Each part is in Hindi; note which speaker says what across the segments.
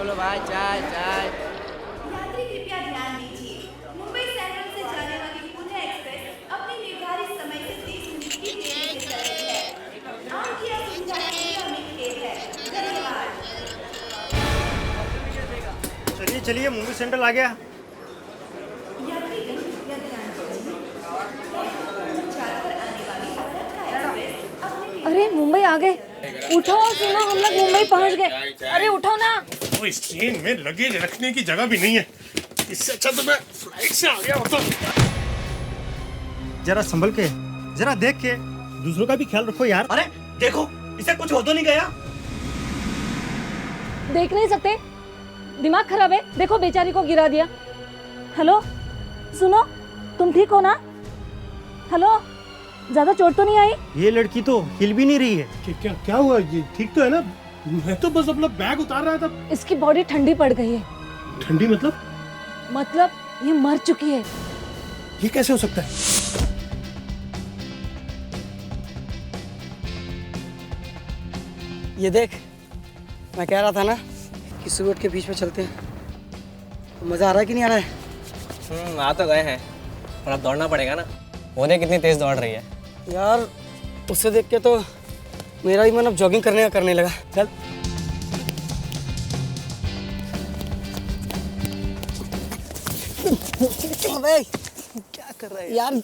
Speaker 1: बोलो भाई, चाय चाय।
Speaker 2: यात्री कृपया ध्यान दीजिए, मुंबई सेंट्रल से जाने वाली पुणे एक्सप्रेस अपने निर्धारित समय से 30 मिनट की देरी से चल रही है। आपकी असुविधा के लिए हमें खेद है। धन्यवाद।
Speaker 3: चलिए चलिए, मुंबई सेंट्रल आ गया।
Speaker 2: यात्रीगण कृपया ध्यान दीजिए, चार पर आने वाली फरक्का एक्सप्रेस अपने
Speaker 4: अरे मुंबई आ गए। उठो सुनो, हम लोग मुंबई पहुंच गए। अरे उठो ना।
Speaker 3: वो इस ट्रेन में लगेज रखने की जगह भी नहीं है। इससे अच्छा तो मैं फ्लाइट से आ गया होता। जरा संभल के, जरा देख के, दूसरों का भी ख्याल रखो यार।
Speaker 5: अरे देखो, इसे कुछ हो तो नहीं गया?
Speaker 4: देख नहीं सकते? दिमाग खराब है? देखो बेचारी को गिरा दिया। हेलो सुनो, तुम ठीक हो ना? हेलो, ज्यादा चोट तो नहीं आई?
Speaker 3: ये लड़की तो हिल भी नहीं रही है। क्या क्या हुआ? ये ठीक तो है ना? मैं तो बस अपना बैग उतार रहा था।
Speaker 4: इसकी बॉडी ठंडी पड़ गई है।
Speaker 3: ठंडी मतलब?
Speaker 4: मतलब ये मर चुकी है।
Speaker 3: ये कैसे हो सकता है?
Speaker 5: ये देख, मैं कह रहा था ना कि सुबह उठ के बीच में चलते हैं। मजा आ रहा है कि नहीं आ रहा है?
Speaker 1: आ तो गए हैं, पर अब दौड़ना पड़ेगा ना। वो देख कितनी तेज दौड़ रही है।
Speaker 5: यार उससे देख के तो मेरा भी मन अब जॉगिंग करने लगा। चल। अबे क्या कर रहा है यार?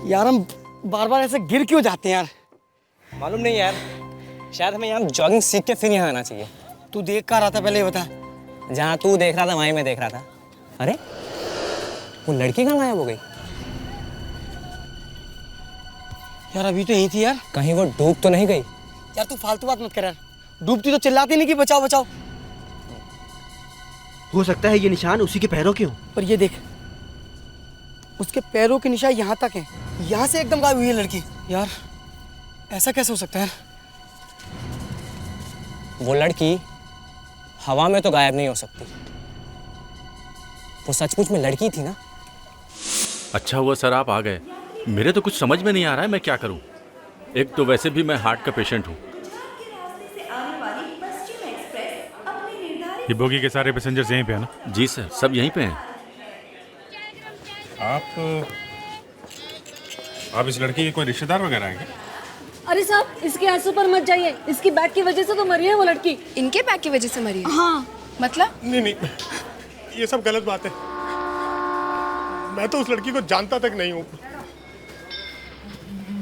Speaker 5: यार हम बार बार ऐसे गिर क्यों जाते हैं यार?
Speaker 1: मालूम नहीं यार, शायद हमें यहाँ जॉगिंग सीख के फिर यहाँ आना चाहिए।
Speaker 5: तू देख कहाँ रहा था पहले ये बता।
Speaker 1: जहाँ तू देख रहा था वहीं मैं देख रहा था। अरे वो लड़की कहाँ गायब हो गई?
Speaker 5: यार अभी तो यही थी यार।
Speaker 1: कहीं वो डूब तो नहीं गई?
Speaker 5: यार तू फालतू बात मत कर यार। डूबती तो चिल्लाती नहीं कि बचाओ बचाओ।
Speaker 6: हो सकता है ये निशान उसी के पैरों के हों।
Speaker 5: पर ये देख, उसके पैरों के निशान यहाँ तक हैं। यहाँ से एकदम गायब हुई है लड़की। यार ऐसा कैसे हो सकता है?
Speaker 1: वो लड़की हवा में तो गायब नहीं हो सकती। वो सचमुच में लड़की थी ना?
Speaker 7: अच्छा हुआ सर आप आ गए। मेरे तो कुछ समझ में नहीं आ रहा है मैं क्या करूं। एक तो वैसे भी मैं हार्ट का पेशेंट हूं।
Speaker 8: ये बोगी के सारे पैसेंजर्स यहीं पे है ना?
Speaker 7: जी सर, सब यहीं पे हैं।
Speaker 8: आप इस लड़की के कोई रिश्तेदार वगैरह हैं क्या?
Speaker 4: अरे साहब, इसके आंसू पर मत जाइए। इसकी बैग की वजह से तो मरी है वो लड़की।
Speaker 9: इनके बैग की वजह से मरी है?
Speaker 4: हाँ।
Speaker 9: मतलब?
Speaker 3: नहीं, ये सब गलत बात है। मैं तो उस लड़की को जानता तक नहीं हूँ।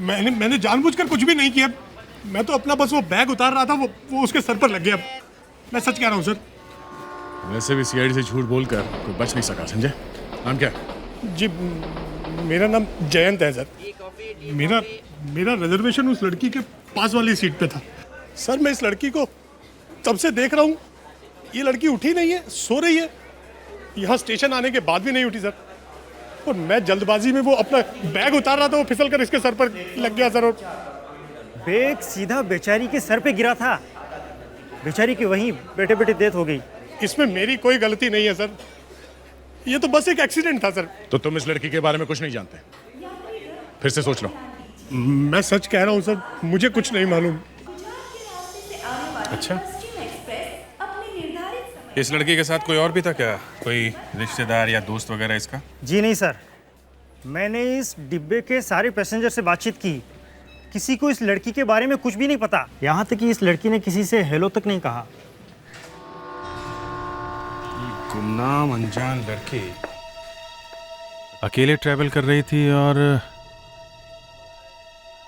Speaker 3: मैंने जानबूझकर कुछ भी नहीं किया। मैं तो अपना बस वो बैग उतार रहा था, वो उसके सर पर लग गया। मैं सच कह रहा हूँ सर।
Speaker 8: वैसे भी सीआईडी से झूठ बोलकर कोई बच नहीं सका, समझे? नाम क्या?
Speaker 3: जी मेरा नाम जयंत है सर। मेरा रिजर्वेशन उस लड़की के पास वाली सीट पे था। सर मैं इस लड़की को तब से देख रहा हूँ। ये लड़की उठी नहीं है, सो रही है। यहाँ स्टेशन आने के बाद भी नहीं उठी सर। और मैं जल्दबाजी में वो अपना बैग उतार रहा था, वो फिसल कर इसके सर पर लग गया सर। और बैग सीधा बेचारी के सर पे गिरा था। बेचारी की वहीं बेटे बेटे डेथ हो गई। इसमें मेरी कोई गलती नहीं है सर। ये तो बस एक एक्सीडेंट था सर।
Speaker 8: तो तुम इस लड़की के बारे में कुछ नहीं जानते? फिर से सोच लो।
Speaker 3: मैं सच कह रहा हूँ सर, मुझे कुछ नहीं मालूम।
Speaker 8: अच्छा, इस लड़की के साथ कोई और भी था क्या? कोई रिश्तेदार या दोस्त वगैरह इसका?
Speaker 3: जी नहीं सर, मैंने इस डिब्बे के सारे पैसेंजर से बातचीत की। किसी को इस लड़की के बारे में कुछ भी नहीं पता। यहाँ तक कि इस लड़की ने किसी से हेलो तक नहीं कहा।
Speaker 8: गुमनाम अनजान लड़की अकेले ट्रैवल कर रही थी और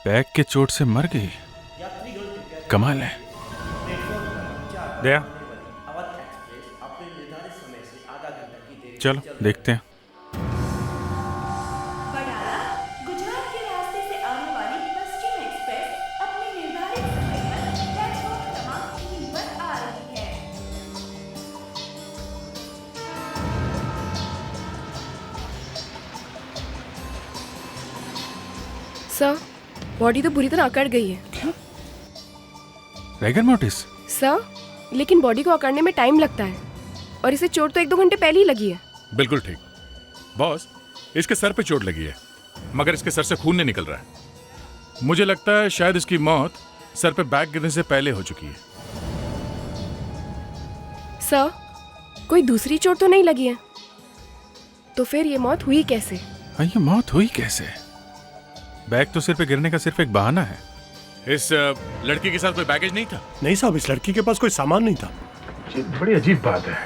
Speaker 8: बैग के चोट से मर गई। कमाल है। दया, चलो देखते हैं।
Speaker 2: गुजरात के रास्ते से आने वाली पश्चिम एक्सप्रेस अपने निर्धारित समय पर प्लेटफॉर्म क्रमांक 3 पर आ रही है।
Speaker 9: सर, बॉडी तो बुरी तरह अकड़ गई है।
Speaker 8: क्या? रैगर मोटिस?
Speaker 9: सर, लेकिन बॉडी को अकड़ने में टाइम लगता है और इसे चोट तो 1-2 घंटे पहले ही लगी है।
Speaker 8: बिल्कुल ठीक बॉस, इसके सर पे चोट लगी है मगर इसके सर से खून नहीं निकल रहा है। मुझे लगता है शायद इसकी मौत सर पे बैग गिरने से पहले हो चुकी है।
Speaker 9: सर, कोई दूसरी चोट तो नहीं लगी है? तो फिर ये मौत हुई कैसे?
Speaker 8: हाँ, ये मौत हुई कैसे? बैग तो सिर पे गिरने का सिर्फ एक बहाना है। इस लड़की के साथ कोई बैगेज नहीं था?
Speaker 3: नहीं साहब, इस लड़की के पास कोई सामान नहीं था।
Speaker 10: ये बड़ी अजीब बात है।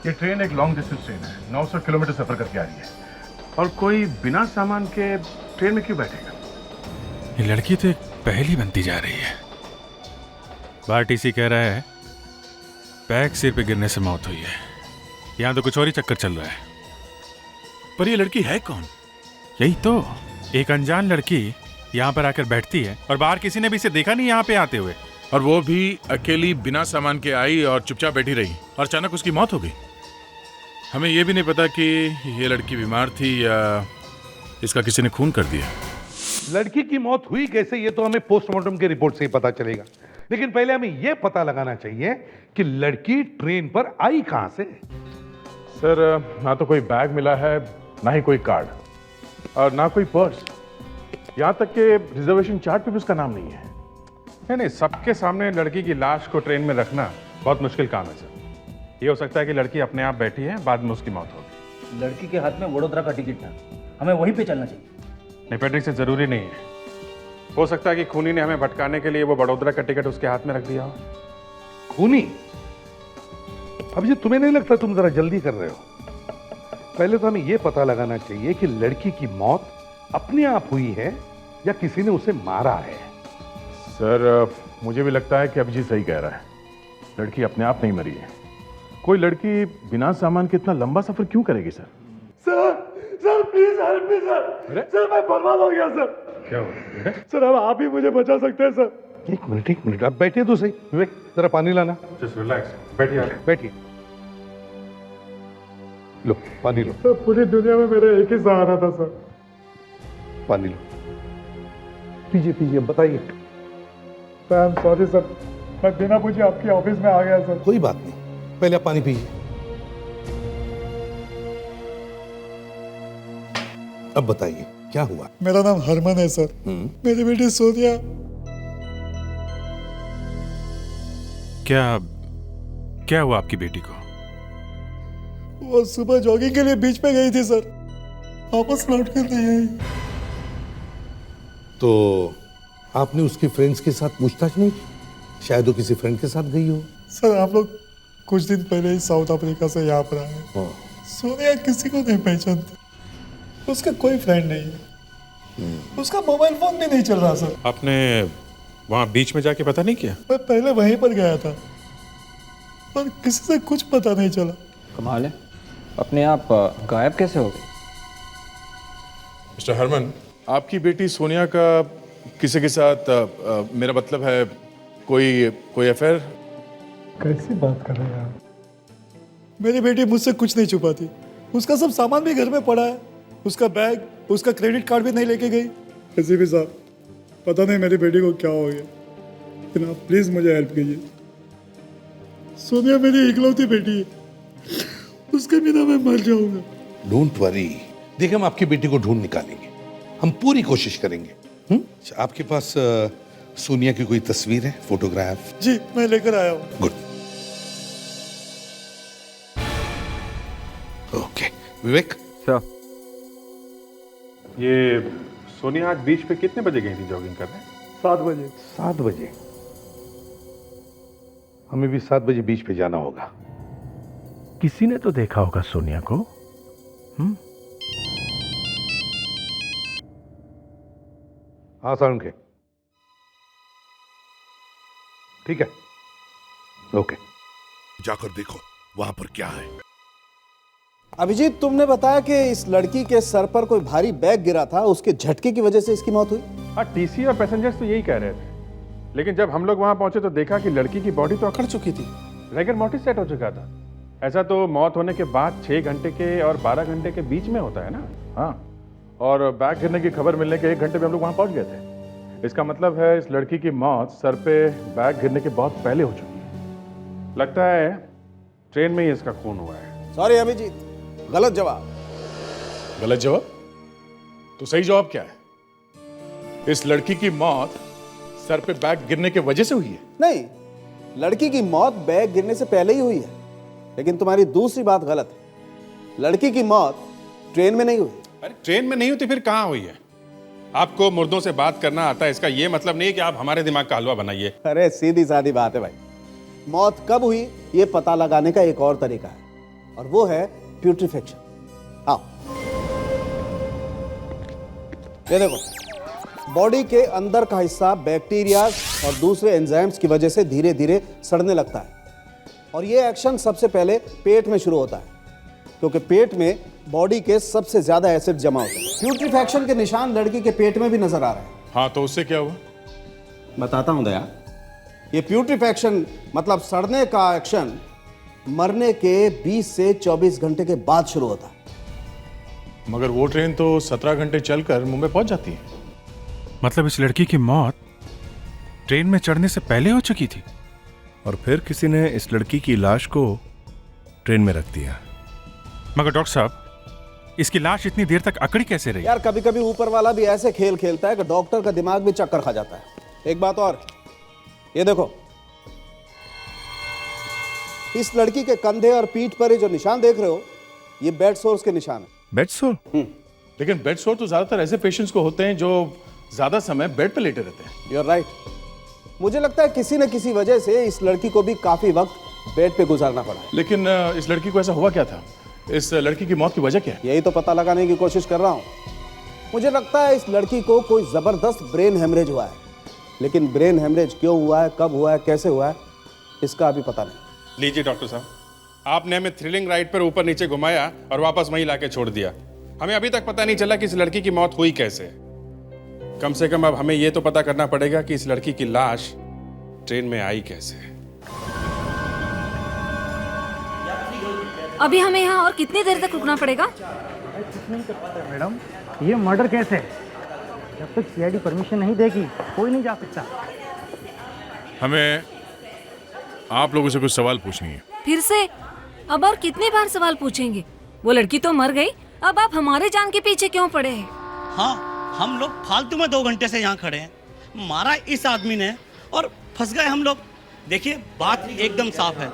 Speaker 10: ये ट्रेन एक लॉन्ग डिस्टेंस ट्रेन है, 900 किलोमीटर सफर करके आ रही है, और कोई बिना सामान के ट्रेन में क्यों बैठेगा?
Speaker 8: ये लड़की तो एक पहेली बनती जा रही है। बार टीसी कह रहा है बैग सिर पे गिरने से मौत हुई है। यहाँ तो कुछ और ही चक्कर चल रहा है। पर ये लड़की है कौन? यही तो, एक अनजान लड़की यहाँ पर आकर बैठती है और बाहर किसी ने भी इसे देखा नहीं यहाँ पे आते हुए,
Speaker 10: और वो भी अकेली बिना सामान के आई और चुपचाप बैठी रही, और अचानक उसकी मौत हो गई। हमें ये भी नहीं पता कि ये लड़की बीमार थी या इसका किसी ने खून कर दिया।
Speaker 11: लड़की की मौत हुई कैसे, ये तो हमें पोस्टमार्टम की रिपोर्ट से ही पता चलेगा, लेकिन पहले हमें यह पता लगाना चाहिए कि लड़की ट्रेन पर आई कहां से।
Speaker 10: सर, ना तो कोई बैग मिला है, ना ही कोई कार्ड, और ना कोई पर्स। यहाँ तक कि रिजर्वेशन चार्ट पे भी उसका नाम नहीं है। नहीं, सबके सामने लड़की की लाश को ट्रेन में रखना बहुत मुश्किल काम है सर। ये हो सकता है कि लड़की अपने आप बैठी है, बाद में उसकी मौत हो गई।
Speaker 12: लड़की के हाथ में वडोदरा का टिकट था, हमें वहीं पे चलना चाहिए।
Speaker 10: नहीं, पैट्रिक से जरूरी नहीं है। हो सकता है कि खूनी ने हमें भटकाने के लिए वो बड़ोदरा का टिकट उसके हाथ में रख दिया हो।
Speaker 11: खूनी? अब ये तुम्हें नहीं लगता तुम जरा जल्दी कर रहे हो? पहले तो हमें यह पता लगाना चाहिए कि लड़की की मौत अपने आप हुई है या किसी ने उसे मारा है।
Speaker 10: सर, मुझे भी लगता है कि अभिजीत सही कह रहा है। लड़की अपने आप नहीं मरी है। कोई लड़की बिना सामान के इतना लंबा सफर क्यों करेगी sir?
Speaker 3: Sir please help me sir. Sir मैं बर्बाद हो गया सर।
Speaker 10: क्या हुआ?
Speaker 3: सर अब आप ही मुझे बचा सकते हैं सर।
Speaker 11: एक मिनट, आप बैठिए तो सही। विवेक, जरा पानी लाना।
Speaker 10: जस्ट रिलैक्स, बैठिए।
Speaker 11: बैठिए, लो पानी लो।
Speaker 3: सर पूरी दुनिया में मेरा एक ही सहारा था सर।
Speaker 11: पानी लो, पीजिए, बताइए।
Speaker 3: सॉरी सर, मैं बिना पूछे आपके ऑफिस में आ गया सर।
Speaker 11: कोई बात नहीं, पहले आप पानी पीजिए। अब बताइए क्या हुआ?
Speaker 3: मेरा नाम हरमन है सर। मेरी बेटी सोनिया।
Speaker 8: क्या हुआ आपकी बेटी को?
Speaker 3: वो सुबह जॉगिंग के लिए बीच पे गई थी सर, वापस लौट कर नहीं आई।
Speaker 11: तो आपने उसके फ्रेंड्स के साथ पूछताछ नहीं की? शायद वो किसी फ्रेंड के साथ गई हो।
Speaker 3: सर आप लोग कुछ दिन पहले ही साउथ अफ्रीका से यहाँ पर आए। सोनिया किसी को नहीं पहचानती, उसका कोई फ्रेंड नहीं है, उसका मोबाइल फोन भी नहीं चल रहा सर।
Speaker 10: आपने वहां बीच में जाके पता नहीं किया?
Speaker 3: मैं पहले वहीं पर गया था, पर किसी से कुछ पता नहीं चला।
Speaker 12: कमाल है, अपने आप गायब कैसे हो गए?
Speaker 10: मिस्टर हरमन, आपकी बेटी सोनिया का किसी के साथ मेरा मतलब है कोई अफेयर?
Speaker 3: कैसी बात कर रहे हैं आप? मेरी बेटी मुझसे कुछ नहीं छुपाती। उसका सब सामान भी घर में पड़ा है, उसका बैग, उसका क्रेडिट कार्ड भी नहीं लेके गई। किसी भी साहब, पता नहीं मेरी बेटी को क्या हो गया, लेकिन आप प्लीज मुझे हेल्प कीजिए। सोनिया मेरी इकलौती बेटी है, उसके बिना मैं मर जाऊंगा।
Speaker 11: डोंट वरी, देखिए हम आपकी बेटी को ढूंढ निकालेंगे, हम पूरी कोशिश करेंगे। आपके पास सोनिया की कोई तस्वीर है, फोटोग्राफ?
Speaker 3: जी मैं लेकर आया हूँ।
Speaker 11: Good, okay. विवेक
Speaker 10: सर, ये सोनिया आज बीच पे कितने बजे गई थी जॉगिंग करने?
Speaker 3: 7 बजे।
Speaker 11: 7 बजे? हमें भी 7 बजे बीच पे जाना होगा।
Speaker 10: किसी ने तो देखा होगा सोनिया को।
Speaker 11: हाँ सारुण के, ठीक है, ओके।
Speaker 13: जाकर देखो वहां पर क्या है।
Speaker 14: अभिजीत, तुमने बताया कि इस लड़की के सर पर कोई भारी बैग गिरा था, उसके झटके की वजह से इसकी मौत हुई।
Speaker 10: हाँ, टीसी और पैसेंजर्स तो यही कह रहे थे, लेकिन जब हम लोग वहां पहुंचे तो देखा कि लड़की की बॉडी तो अकड़ चुकी थी, रैगर मोर्टिस सेट हो चुका था। ऐसा तो मौत होने के बाद 6 घंटे के और 12 घंटे के बीच में होता है ना। हाँ, और बैग गिरने की खबर मिलने के 1 घंटे में हम लोग वहां पहुंच गए थे। इसका मतलब है इस लड़की की मौत सर पे बैग गिरने के बहुत पहले हो चुकी है। लगता है ट्रेन में ही इसका खून हुआ है।
Speaker 14: सॉरी अभिजीत, गलत जवाब।
Speaker 8: गलत जवाब? तो सही जवाब क्या है? इस लड़की की मौत
Speaker 10: सर पे बैग गिरने की वजह से हुई है?
Speaker 14: नहीं, लड़की की मौत बैग गिरने से पहले ही हुई है। लेकिन तुम्हारी दूसरी बात गलत है। लड़की की मौत ट्रेन में नहीं हुई।
Speaker 10: अरे ट्रेन में नहीं हुई तो फिर कहाँ हुई है? आपको मुर्दों से बात करना आता है, इसका ये मतलब नहीं है कि आप हमारे दिमाग का हलवा बनाइए।
Speaker 14: अरे सीधी सादी बात है भाई। मौत कब हुई ये पता लगाने का एक और तरीका है, और वो है प्यूट्रिफेक्शन। आओ, ये देखो, बॉडी के अंदर का हिस्सा बैक्टीरिया और दूसरे एंजाइम्स की वजह से धीरे धीरे सड़ने लगता है, और ये एक्शन सबसे पहले पेट में शुरू होता है, क्योंकि पेट में बॉडी के सबसे ज्यादा एसिड जमा होता है। प्यूट्रिफैक्शन के निशान लड़की के पेट में भी नजर आ रहे हैं।
Speaker 10: हाँ, तो उससे क्या हुआ?
Speaker 14: बताता हूं दया। ये प्यूट्रिफैक्शन मतलब सड़ने का एक्शन मरने के 20 से 24 घंटे के बाद शुरू होता है।
Speaker 10: मगर वो ट्रेन तो 17 घंटे चलकर मुंबई पहुंच जाती है।
Speaker 8: मतलब इस लड़की की मौत ट्रेन में चढ़ने से पहले हो चुकी थी,
Speaker 15: और फिर किसी ने इस लड़की की लाश को ट्रेन में रख दिया।
Speaker 8: मगर डॉक्टर साहब, इसकी लाश इतनी देर तक अकड़ी कैसे रही?
Speaker 14: यार कभी कभी ऊपर वाला भी ऐसे खेल खेलता है कि डॉक्टर का दिमाग भी चक्कर खा जाता है। एक बात और, ये देखो, इस लड़की के कंधे और पीठ पर ये जो निशान देख रहे हो, ये बेड सोर्स के निशान है।
Speaker 15: बेड सोर?
Speaker 10: लेकिन बेड सोर तो ज्यादातर ऐसे पेशेंट्स को होते हैं जो ज्यादा समय बेड पर लेटे रहते हैं।
Speaker 14: You are right. मुझे लगता है किसी न किसी वजह से इस लड़की को भी काफी वक्त बेड पे गुजारना पड़ा।
Speaker 10: लेकिन इस लड़की को ऐसा हुआ क्या था? इस लड़की की मौत की वजह क्या है?
Speaker 14: यही तो पता लगाने की कोशिश कर रहा हूं। मुझे लगता है इस लड़की को कोई जबरदस्त ब्रेन हेमरेज हुआ है, लेकिन ब्रेन हेमरेज क्यों हुआ है, कब हुआ है, कैसे हुआ है, इसका अभी पता नहीं।
Speaker 10: लीजिए डॉक्टर साहब, आपने हमें थ्रिलिंग राइड पर ऊपर नीचे घुमाया और वापस वहीं लाके छोड़ दिया। हमें अभी तक पता नहीं चला कि इस लड़की की मौत हुई कैसे। कम से कम अब हमें यह तो पता करना पड़ेगा कि इस लड़की की लाश ट्रेन में आई कैसे।
Speaker 4: अभी हमें यहाँ और कितनी देर तक रुकना पड़ेगा?
Speaker 16: कुछ नहीं कर पाता मैडम, ये मर्डर केस है। जब तक सीआईडी परमिशन नहीं देगी कोई नहीं जा सकता।
Speaker 8: हमें आप लोगों से कुछ सवाल पूछनी है।
Speaker 4: फिर से? अब और कितनी बार सवाल पूछेंगे? वो लड़की तो मर गई, अब आप हमारे जान के पीछे क्यों पड़े हैं?
Speaker 17: हाँ, हम लोग फालतू में 2 घंटे से यहाँ खड़े हैं। मारा इस आदमी ने और फंस गए हम लोग। देखिए, बात एकदम साफ है,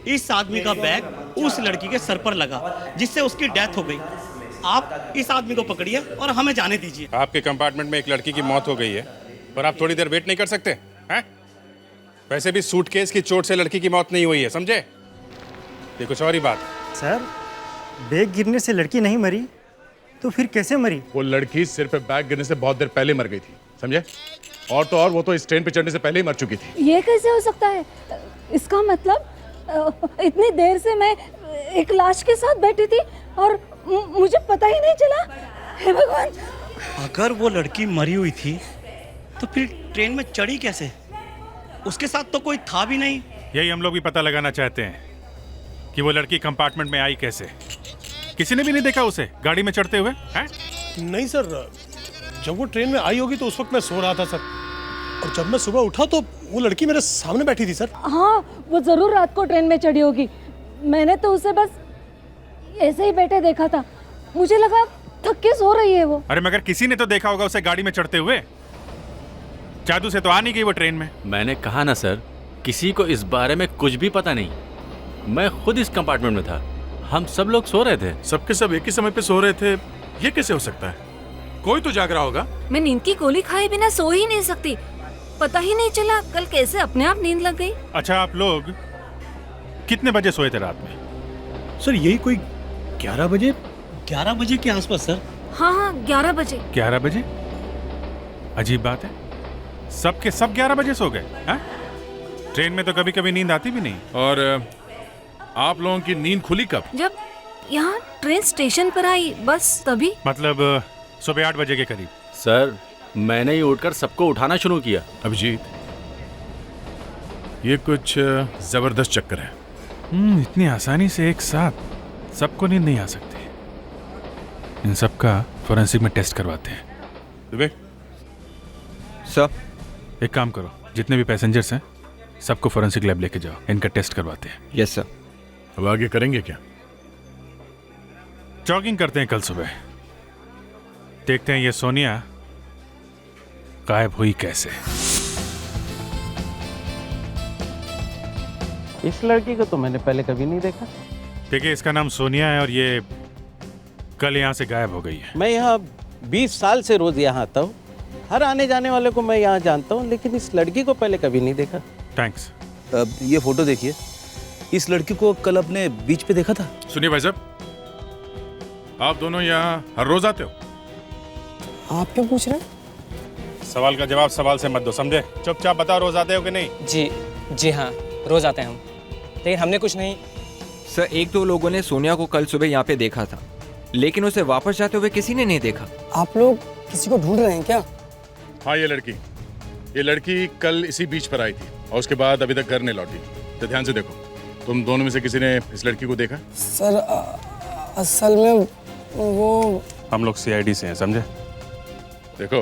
Speaker 17: इस आदमी का बैग उस लड़की के सर पर लगा जिससे उसकी डेथ हो गई। आप इस आदमी को पकड़िए और हमें जाने दीजिए।
Speaker 10: आपके कंपार्टमेंट में एक लड़की की मौत हो गई है, पर आप थोड़ी देर वेट नहीं कर सकते हैं? वैसे भी सूटकेस की चोट से लड़की की मौत नहीं हुई है, समझे? ये कुछ और ही बात।
Speaker 16: सर, बैग गिरने से लड़की नहीं मरी तो फिर कैसे मरी?
Speaker 10: वो लड़की सिर पे बैग गिरने से बहुत देर पहले मर गई थी, समझे? और तो और वो तो इस ट्रेन पे चढ़ने से पहले ही मर चुकी थी।
Speaker 4: ये कैसे हो सकता है? इसका मतलब इतनी देर से मैं एक लाश के साथ बैठी थी और मुझे पता ही नहीं चला। हे भगवान!
Speaker 17: अगर वो लड़की मरी हुई थी तो फिर ट्रेन में चढ़ी कैसे? उसके साथ तो कोई था भी नहीं।
Speaker 8: यही हम लोग भी पता लगाना चाहते हैं कि वो लड़की कंपार्टमेंट में आई कैसे। किसी ने भी नहीं देखा उसे गाड़ी में चढ़ते हुए? हैं?
Speaker 3: नहीं सर, जब वो ट्रेन में आई होगी तो उस वक्त मैं सो रहा था सर, और जब मैं सुबह उठा तो वो लड़की मेरे सामने बैठी थी सर।
Speaker 4: हाँ, वो जरूर रात को ट्रेन में चढ़ी होगी। मैंने तो उसे बस ऐसे ही बैठे देखा था, मुझे लगा थक के सो रही है वो।
Speaker 8: अरे मगर किसी ने तो देखा होगा उसे गाड़ी में चढ़ते हुए। जादू से तो आ नहीं गई वो ट्रेन में।
Speaker 7: मैंने कहा ना सर, किसी को इस बारे में कुछ भी पता नहीं। मैं खुद इस कंपार्टमेंट में था, हम सब लोग सो रहे थे।
Speaker 8: सबके सब एक ही समय पे सो रहे थे, ये कैसे हो सकता है? कोई तो जाग रहा होगा।
Speaker 4: मैं नींद की गोली खाए बिना सो ही नहीं सकती। पता ही नहीं चला कल कैसे अपने आप नींद लग गई।
Speaker 8: अच्छा, आप लोग कितने बजे सोए थे रात में?
Speaker 3: सर यही कोई 11 बजे।
Speaker 17: 11 बजे के आसपास सर।
Speaker 4: हाँ, 11 बजे।
Speaker 8: 11 बजे? अजीब बात है, सबके सब 11 बजे सो गए हैं? ट्रेन में तो कभी कभी नींद आती भी नहीं।
Speaker 10: और आप लोगों की नींद खुली कब?
Speaker 4: जब यहाँ ट्रेन स्टेशन पर आई, बस तभी।
Speaker 8: मतलब सुबह 8 बजे के करीब।
Speaker 7: सर, मैंने ही उठकर सबको उठाना शुरू किया।
Speaker 8: अभिजीत, ये कुछ जबरदस्त चक्कर है। इतनी आसानी से एक साथ सबको नींद नहीं आ सकती। इन सब का फोरेंसिक में टेस्ट करवाते हैं।
Speaker 12: सर,
Speaker 8: एक काम करो, जितने भी पैसेंजर्स हैं सबको फोरेंसिक लैब लेके जाओ, इनका टेस्ट करवाते हैं।
Speaker 12: Yes sir.
Speaker 8: अब आगे करेंगे क्या? जॉगिंग करते हैं कल सुबह, देखते हैं ये सोनिया गायब हुई कैसे।
Speaker 18: इस लड़की को तो मैंने पहले कभी नहीं देखा।
Speaker 8: देखिए, इसका नाम सोनिया है और ये कल यहाँ से गायब हो गई है।
Speaker 18: मैं यहाँ 20 साल से रोज यहाँ आता हूँ, हर आने जाने वाले को मैं यहाँ जानता हूँ, लेकिन इस लड़की को पहले कभी नहीं देखा।
Speaker 8: थैंक्स।
Speaker 19: ये फोटो देखिए, इस लड़की को कल अपने बीच पे देखा था।
Speaker 8: सुनिए भाई साहब, आप दोनों यहाँ हर रोज आते हो?
Speaker 5: आप क्यों पूछ रहे हैं?
Speaker 8: सवाल का जवाब सवाल से मत दो, समझे? चुपचाप बताओ, रोज आते हो कि नहीं?
Speaker 1: जी हाँ, रोज आते हैं हम, लेकिन हमने कुछ नहीं।
Speaker 12: सर, एक दो लोगों ने सोनिया को कल सुबह यहाँ पे देखा था, लेकिन उसे वापस जाते हुए किसी ने नहीं देखा।
Speaker 5: आप लोग किसी को ढूंढ रहे हैं क्या?
Speaker 8: हाँ, ये लड़की कल इसी बीच पर आई थी और उसके बाद अभी तक घर नहीं लौटी। तो ध्यान से देखो, तुम दोनों में से किसी ने इस लड़की को देखा?
Speaker 5: सर असल में वो
Speaker 8: हम लोग सीआईडी से हैं, समझे? देखो,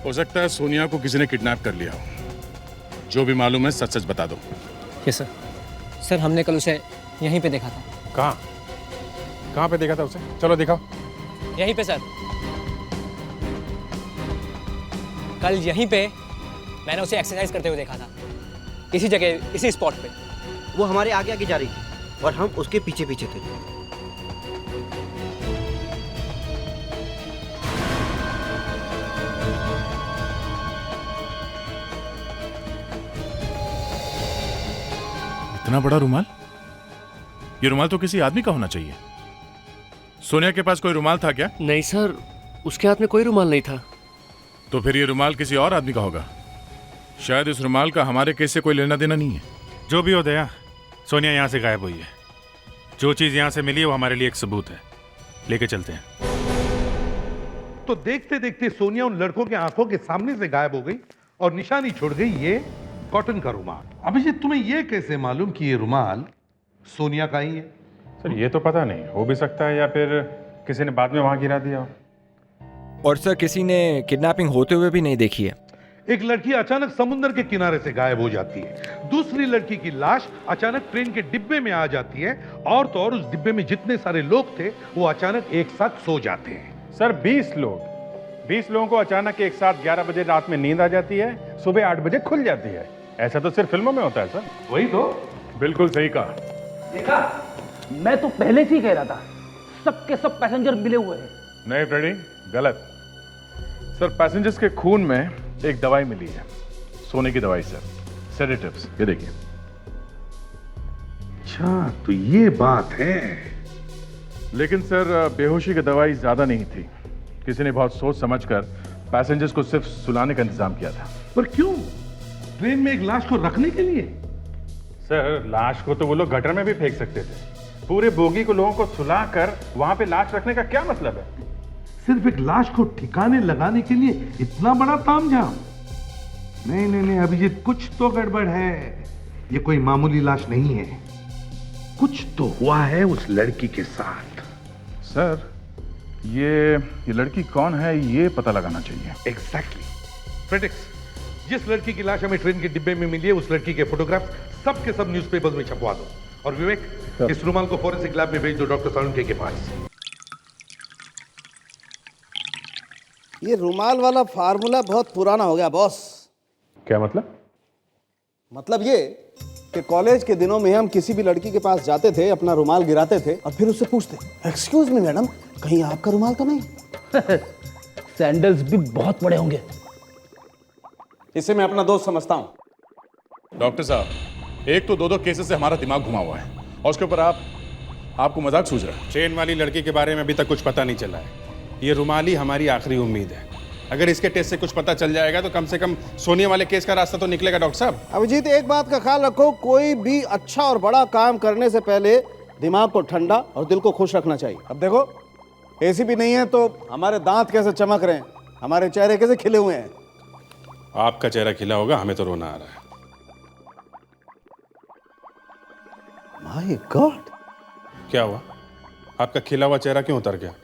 Speaker 8: हो सकता है सोनिया को किसी ने किडनैप कर लिया हो। जो भी मालूम है सच सच बता दो।
Speaker 1: Yes sir. सर, हमने कल उसे यहीं पे देखा था।
Speaker 8: कहाँ पे देखा था उसे? चलो दिखाओ।
Speaker 1: यहीं पे सर, कल यहीं पे मैंने उसे एक्सरसाइज करते हुए देखा था, इसी जगह, इसी स्पॉट पे।
Speaker 6: वो हमारे आगे आगे जा रही थी और हम उसके पीछे पीछे थे।
Speaker 8: इतना बड़ा रुमाल? ये रुमाल तो किसी आदमी का होना चाहिए। सोनिया के पास कोई रुमाल था क्या?
Speaker 20: नहीं सर, उसके हाथ में कोई रुमाल नहीं था।
Speaker 8: तो फिर ये रुमाल किसी और आदमी का होगा। शायद इस रुमाल का हमारे केस से कोई लेना देना नहीं है। जो भी हो दया, सोनिया यहाँ से गायब हुई है। जो चीज यहाँ से मिली है वो हमारे लिए एक सबूत है। लेके चलते हैं।
Speaker 11: तो देखते देखते सोनिया उन लड़कों के आंखों के सामने से गायब हो गई और निशानी छोड़ गई ये कॉटन का रुमाल। अभिजीत, तुम्हें ये कैसे मालूम कि ये रुमाल सोनिया का ही है?
Speaker 10: सर, ये तो पता नहीं, हो भी सकता है या फिर किसी ने बाद में वहां गिरा दिया हो।
Speaker 12: और सर, किसी ने किडनैपिंग होते हुए भी नहीं देखी है।
Speaker 11: एक लड़की अचानक समुद्र के किनारे से गायब हो जाती है, दूसरी लड़की की लाश अचानक ट्रेन के डिब्बे में आ जाती है, और तो और उस डिब्बे में जितने सारे लोग थे वो अचानक एक साथ सो जाते हैं।
Speaker 10: सर, 20 लोगों को अचानक एक साथ 11 बजे रात में नींद आ जाती है, सुबह 8 बजे खुल जाती है। ऐसा तो सिर्फ फिल्मों में होता है सर।
Speaker 11: वही तो।
Speaker 10: बिल्कुल सही कहा।
Speaker 16: देखा, मैं तो पहले से ही कह रहा था, सबके सब पैसेंजर मिले हुए हैं।
Speaker 10: नहीं फ्रेडी, गलत। सर, पैसेंजर्स के खून में एक दवाई मिली है, सोने की दवाई सर, सेडेटिव्स। ये देखिए।
Speaker 11: अच्छा, तो ये बात है।
Speaker 10: लेकिन सर, बेहोशी की दवाई ज्यादा नहीं थी। किसी ने बहुत सोच समझकर पैसेंजर्स को सिर्फ सुलाने का इंतजाम किया था।
Speaker 11: पर क्यों? ट्रेन में एक लाश को रखने के लिए?
Speaker 10: सर, लाश को तो वो लोग गटर में भी फेंक सकते थे। पूरे बोगी को लोगों को सुलाकर वहां पे लाश रखने का क्या मतलब है?
Speaker 11: सिर्फ एक लाश को ठिकाने लगाने के लिए इतना बड़ा तामझाम? नहीं नहीं नहीं अभिजीत, कुछ तो गड़बड़ है। ये कोई मामूली लाश नहीं है, कुछ तो हुआ है उस लड़की के साथ।
Speaker 10: सर, ये लड़की कौन है ये पता लगाना चाहिए।
Speaker 11: एग्जैक्टली। फ्रेडिक्स, जिस लड़की की लाश हमें ट्रेन के डिब्बे में मिली है, उस लड़की के फोटोग्राफ सब के सब न्यूज़पेपर्स में छपवा दो। और विवेक, इस रुमाल को फॉरेंसिक लैब में भेज दो डॉक्टर सालुंके के पास।
Speaker 14: ये रुमाल वाला फार्मूला बहुत पुराना हो गया बॉस।
Speaker 10: क्या मतलब?
Speaker 14: मतलब ये कि कॉलेज के दिनों में हम किसी भी लड़की के पास जाते थे, अपना रुमाल गिराते थे और फिर उससे पूछते, एक्सक्यूज मी मैडम, कहीं आपका रुमाल तो नहीं?
Speaker 16: सैंडल्स भी बहुत बड़े होंगे।
Speaker 14: इसे मैं अपना दोस्त समझता हूं।
Speaker 8: डॉक्टर साहब, एक तो दो केसेस से हमारा दिमाग घुमा हुआ है और उसके ऊपर आपको मजाक सूझ रहा है।
Speaker 10: ट्रेन वाली लड़की के बारे में अभी तक कुछ पता नहीं चला है। ये रुमाल ही हमारी आखिरी उम्मीद है। अगर इसके टेस्ट से कुछ पता चल जाएगा तो कम से कम सोनिया वाले केस का रास्ता तो निकलेगा। डॉक्टर साहब,
Speaker 14: अभिजीत, एक बात का ख्याल रखो, कोई भी अच्छा और बड़ा काम करने से पहले दिमाग को ठंडा और दिल को खुश रखना चाहिए। अब देखो, एसी भी नहीं है तो हमारे दांत कैसे चमक रहे हैं, हमारे चेहरे कैसे खिले हुए हैं।
Speaker 10: आपका चेहरा खिला होगा, हमें तो रोना आ रहा है।
Speaker 14: माय गॉड,
Speaker 10: क्या हुआ? आपका खिला हुआ चेहरा क्यों उतर गया?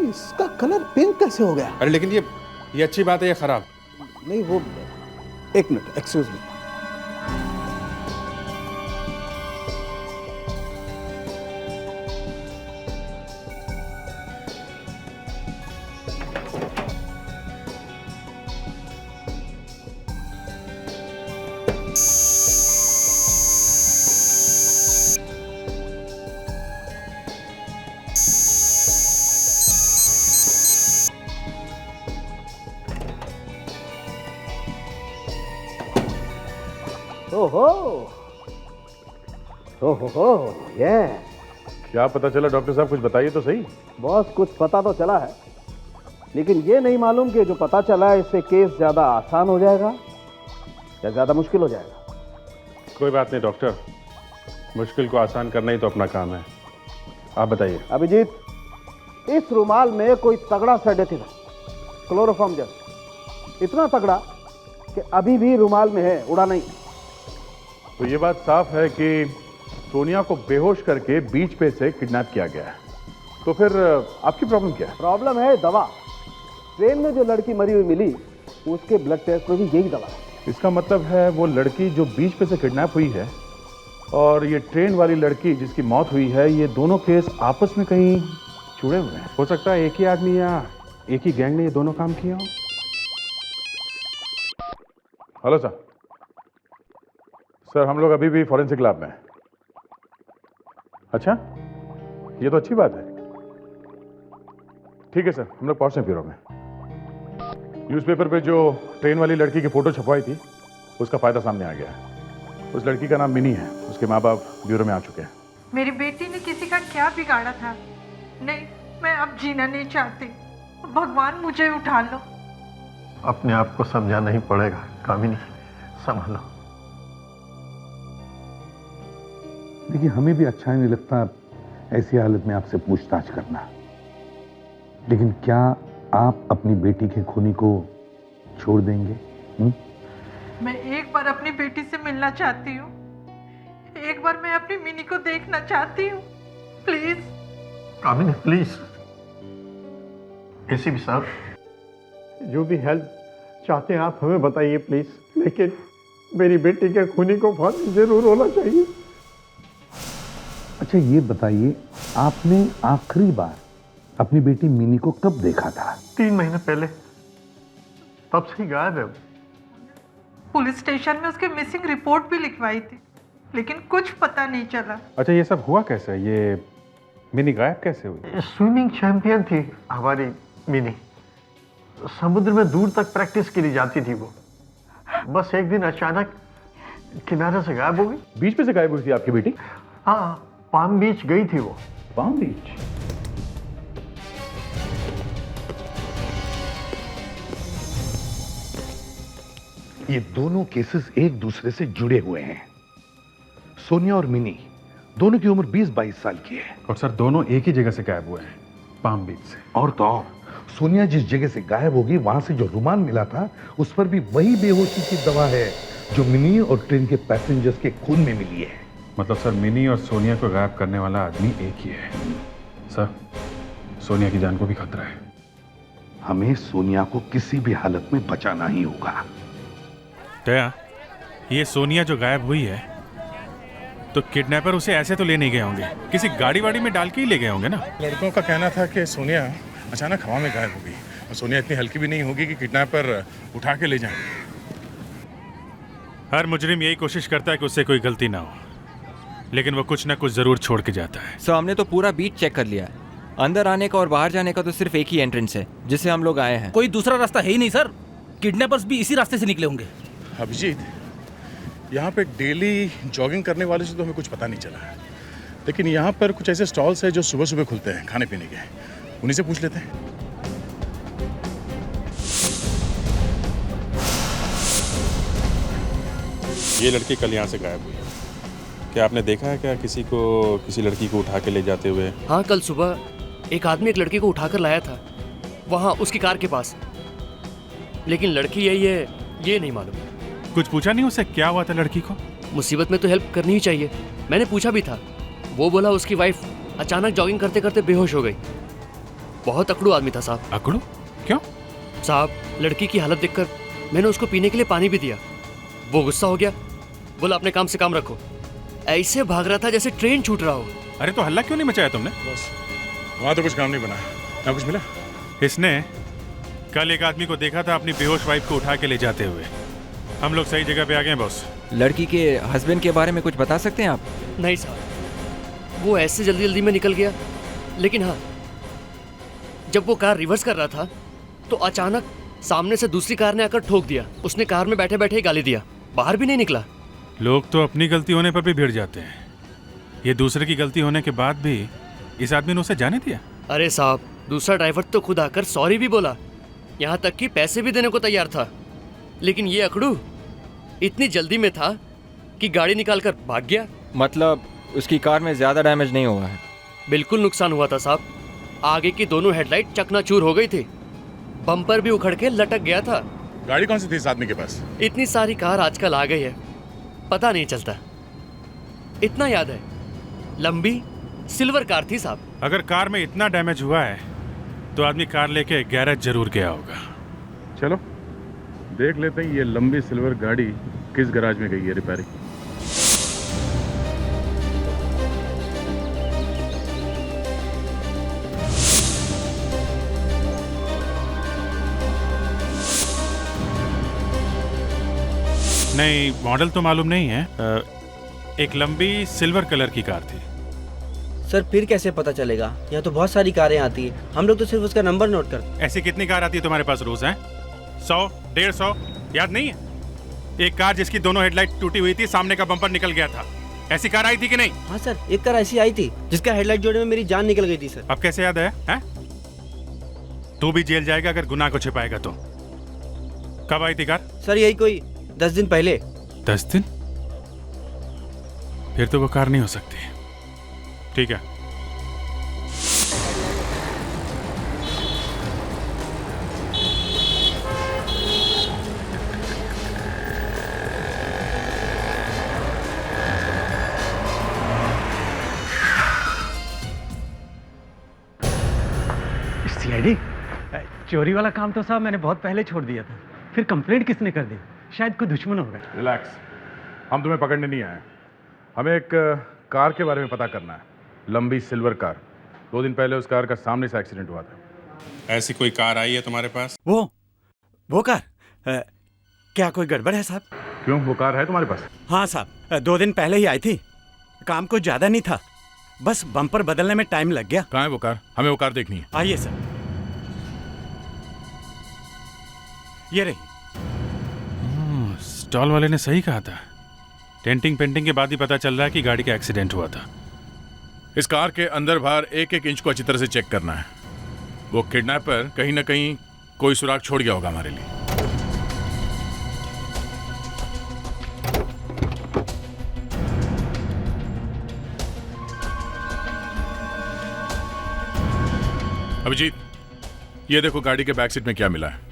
Speaker 14: इसका कलर पिंक कैसे हो गया?
Speaker 10: अरे लेकिन ये अच्छी बात है या खराब?
Speaker 14: नहीं, वो एक मिनट, एक्सक्यूज मी। ये
Speaker 10: क्या पता चला डॉक्टर साहब, कुछ बताइए तो सही।
Speaker 14: बॉस कुछ पता तो चला है, लेकिन ये नहीं मालूम कि जो पता चला है इससे केस ज्यादा आसान हो जाएगा या ज्यादा मुश्किल हो जाएगा।
Speaker 10: कोई बात नहीं डॉक्टर, मुश्किल को आसान करना ही तो अपना काम है। आप बताइए।
Speaker 14: अभिजीत, इस रुमाल में कोई तगड़ा सेडेटिव है, क्लोरोफॉर्म जैसा, इतना तगड़ा कि अभी भी रुमाल में है, उड़ा नहीं।
Speaker 10: तो ये बात साफ है कि सोनिया को बेहोश करके बीच पे से किडनैप किया गया है। तो फिर आपकी प्रॉब्लम क्या है?
Speaker 14: प्रॉब्लम है दवा। ट्रेन में जो लड़की मरी हुई मिली, उसके ब्लड टेस्ट में भी यही दवा है।
Speaker 10: इसका मतलब है वो लड़की जो बीच पे से किडनैप हुई है और ये ट्रेन वाली लड़की जिसकी मौत हुई है, ये दोनों केस आपस में कहीं जुड़े हुए हैं। हो सकता है एक ही आदमी या एक ही गैंग ने ये दोनों काम किया हो। हेलो सर, हम लोग अभी भी फॉरेंसिक लैब में हैं। अच्छा, ये तो अच्छी बात है। ठीक है सर, हम लोग पहुंच रहे हैं ब्यूरो में। न्यूज़पेपर पे जो ट्रेन वाली लड़की की फोटो छपवाई थी, उसका फायदा सामने आ गया है। उस लड़की का नाम मिनी है, उसके माँ बाप ब्यूरो में आ चुके हैं।
Speaker 21: मेरी बेटी ने किसी का क्या बिगाड़ा था? नहीं, मैं अब जीना नहीं चाहती। भगवान मुझे उठा लो।
Speaker 22: अपने आप को समझाना ही पड़ेगा कामिनी, संभालो।
Speaker 11: देखिए, हमें भी अच्छा नहीं लगता ऐसी हालत में आपसे पूछताछ करना, लेकिन क्या आप अपनी बेटी के खूनी को छोड़ देंगे?
Speaker 21: मैं एक बार अपनी बेटी से मिलना चाहती हूँ। एक बार मैं अपनी मिनी को देखना चाहती हूँ। Please
Speaker 22: Kamini, please. एसीपी साहब,
Speaker 16: जो भी हेल्प चाहते हैं आप हमें बताइए प्लीज, लेकिन मेरी बेटी के खूनी को फांसी जरूर होना चाहिए।
Speaker 11: अच्छा ये बताइए, आपने आखिरी बार अपनी बेटी मिनी को कब देखा था?
Speaker 22: 3 महीने पहले, तब से ही गायब है।
Speaker 21: पुलिस स्टेशन में उसके मिसिंग रिपोर्ट भी लिखवाई थी, लेकिन कुछ पता नहीं चला।
Speaker 10: अच्छा, ये सब हुआ कैसे? ये मिनी गायब कैसे हुई?
Speaker 22: स्विमिंग चैंपियन थी हमारी मिनी। समुद्र में दूर तक प्रैक्टिस के लिए जाती थी वो। बस एक दिन अचानक किनारे से गायब हो गई।
Speaker 10: बीच पे से गायब हुई थी आपकी बेटी?
Speaker 22: हाँ, पाम बीच गई थी वो।
Speaker 10: पाम बीच?
Speaker 11: ये दोनों केसेस एक दूसरे से जुड़े हुए हैं। सोनिया और मिनी दोनों की उम्र 20-22 साल की है।
Speaker 10: और सर, दोनों एक ही जगह से गायब हुए हैं, पाम बीच से।
Speaker 11: और तो और, सोनिया जिस जगह से गायब होगी वहां से जो रुमाल मिला था, उस पर भी वही बेहोशी की दवा है जो मिनी और ट्रेन के पैसेंजर्स के खून में मिली है।
Speaker 10: मतलब सर, मिनी और सोनिया को गायब करने वाला आदमी एक ही है। सर, सोनिया की जान को भी खतरा है।
Speaker 11: हमें सोनिया को किसी भी हालत में बचाना ही होगा।
Speaker 8: दया, ये सोनिया जो गायब हुई है, तो किडनैपर उसे ऐसे तो ले नहीं गए होंगे, किसी गाड़ी वाड़ी में डाल के ही ले गए होंगे ना?
Speaker 3: लड़कों का कहना था कि सोनिया अचानक हवा में गायब हो गई, और सोनिया इतनी हल्की भी नहीं होगी कि किडनैपर उठा के ले जाए।
Speaker 8: हर मुजरिम यही कोशिश करता है कि उससे कोई गलती ना हो, लेकिन वो कुछ ना कुछ जरूर छोड़ के जाता है।
Speaker 12: सो हमने तो पूरा बीच चेक कर लिया है। अंदर आने का और बाहर जाने का तो सिर्फ एक ही एंट्रेंस है जिससे हम लोग आए हैं।
Speaker 19: कोई दूसरा रास्ता है ही नहीं सर। किडनैपर्स भी इसी रास्ते से निकले होंगे।
Speaker 3: अभिजीत, यहाँ पे डेली जॉगिंग करने वाले से तो हमें कुछ पता नहीं चला है, लेकिन यहाँ पर कुछ ऐसे स्टॉल्स हैं जो सुबह सुबह खुलते हैं खाने पीने के, उन्हीं से पूछ लेते हैं।
Speaker 10: ये लड़की कल यहाँ से गायब हुई है। क्या आपने देखा है क्या किसी लड़की को उठा के ले जाते हुए?
Speaker 20: हाँ, कल सुबह एक आदमी एक लड़की को उठाकर लाया था वहाँ उसकी कार के पास, लेकिन लड़की यही है ये नहीं मालूम।
Speaker 8: कुछ पूछा नहीं उससे क्या हुआ था लड़की को?
Speaker 20: मुसीबत में तो हेल्प करनी ही चाहिए। मैंने पूछा भी था, वो बोला उसकी वाइफ अचानक जॉगिंग करते करते बेहोश हो गई। बहुत अकड़ू आदमी था साहब।
Speaker 8: अकड़ू? क्यों?
Speaker 20: साहब, लड़की की हालत देखकर मैंने उसको पीने के लिए पानी भी दिया। वो गुस्सा हो गया, बोला अपने काम से काम रखो। ऐसे भाग रहा था जैसे ट्रेन छूट रहा हो।
Speaker 8: अरे तो हल्ला क्यों नहीं मचाया तुमने?
Speaker 3: बस वहाँ तो कुछ काम नहीं बना ना, कुछ मिला।
Speaker 8: इसने कल एक आदमी को देखा था अपनी बेहोश वाइफ को उठा के ले जाते हुए। हम लोग सही जगह पे आ गए बॉस।
Speaker 12: लड़की के हस्बैंड के बारे में कुछ बता सकते हैं आप?
Speaker 20: नहीं साहब, वो ऐसे जल्दी जल्दी में निकल गया, लेकिन हाँ, जब वो कार रिवर्स कर रहा था तो अचानक सामने से दूसरी कार ने आकर ठोक दिया। उसने कार में बैठे बैठे ही गाली दिया, बाहर भी नहीं निकला।
Speaker 8: लोग तो अपनी गलती होने पर भी भिड़ जाते हैं, ये दूसरे की गलती होने के बाद भी इस आदमी ने उसे जाने दिया।
Speaker 20: अरे साहब, दूसरा ड्राइवर तो खुद आकर सॉरी भी बोला, यहाँ तक कि पैसे भी देने को तैयार था, लेकिन ये अकड़ू इतनी जल्दी में था कि गाड़ी निकालकर भाग गया।
Speaker 12: मतलब उसकी कार में ज्यादा डैमेज नहीं हुआ है?
Speaker 20: बिल्कुल नुकसान हुआ था साहब, आगे की दोनों हेडलाइट चकनाचूर हो गई थी, बम्पर भी उखड़ के लटक गया था।
Speaker 10: गाड़ी कौन सी थी इस आदमी के पास?
Speaker 20: इतनी सारी कार आजकल आ गई है, पता नहीं चलता। इतना याद है, लंबी सिल्वर कार थी साहब।
Speaker 8: अगर कार में इतना डैमेज हुआ है तो आदमी कार लेके गैरेज जरूर गया होगा।
Speaker 10: चलो देख लेते हैं ये लंबी सिल्वर गाड़ी किस गैराज में गई है रिपेयरिंग।
Speaker 8: नहीं, मॉडल तो मालूम नहीं है। एक लंबी सिल्वर कलर की कार थी।
Speaker 6: सर फिर कैसे पता चलेगा? यहाँ तो बहुत सारी कारें आती है, हम लोग तो सिर्फ उसका नंबर नोट करते।
Speaker 8: ऐसी कितनी कार आती है तुम्हारे पास रोज? हैं 100, 150, याद नहीं है? एक कार जिसकी दोनों हेडलाइट टूटी हुई थी, सामने का बम्पर निकल गया था, ऐसी कार आई थी कि नहीं?
Speaker 6: हाँ सर, एक कार ऐसी आई थी जिसका हेडलाइट जोड़ने में मेरी जान निकल गई थी सर।
Speaker 8: अब कैसे याद है? तू भी जेल जाएगा अगर गुनाह को छिपाएगा तो। कब आई थी कार?
Speaker 6: सर यही कोई 10 दिन पहले।
Speaker 8: 10 दिन? फिर तो वो कार नहीं हो सकती। ठीक है,
Speaker 2: सीआईडी, चोरी वाला काम तो साहब मैंने बहुत पहले छोड़ दिया था, फिर कंप्लेंट किसने कर दी? शायद कोई दुश्मन होगा।
Speaker 10: रिलैक्स, हम तुम्हें पकड़ने नहीं आए, हमें एक कार के बारे में पता करना है। लंबी सिल्वर कार, 2 दिन पहले उस कार का सामने से एक्सीडेंट हुआ था।
Speaker 8: ऐसी कोई कार आई है तुम्हारे पास?
Speaker 2: वो कार क्या कोई गड़बड़ है साहब?
Speaker 10: क्यों, वो कार है तुम्हारे पास?
Speaker 2: हाँ साहब, 2 दिन पहले ही आई थी, काम कुछ ज्यादा नहीं था, बस बम्पर बदलने में टाइम लग गया।
Speaker 10: कहाँ है वो कार? हमें वो कार देखनी है।
Speaker 2: आइए सर, ये रही।
Speaker 8: स्टॉल वाले ने सही कहा था, डेंटिंग पेंटिंग के बाद ही पता चल रहा है कि गाड़ी का एक्सीडेंट हुआ था।
Speaker 10: इस कार के अंदर बाहर एक एक इंच को अच्छी तरह से चेक करना है। वो किडनैपर कहीं ना कहीं कोई सुराग छोड़ गया होगा हमारे लिए। अभिजीत, ये देखो गाड़ी के बैक सीट में क्या मिला है।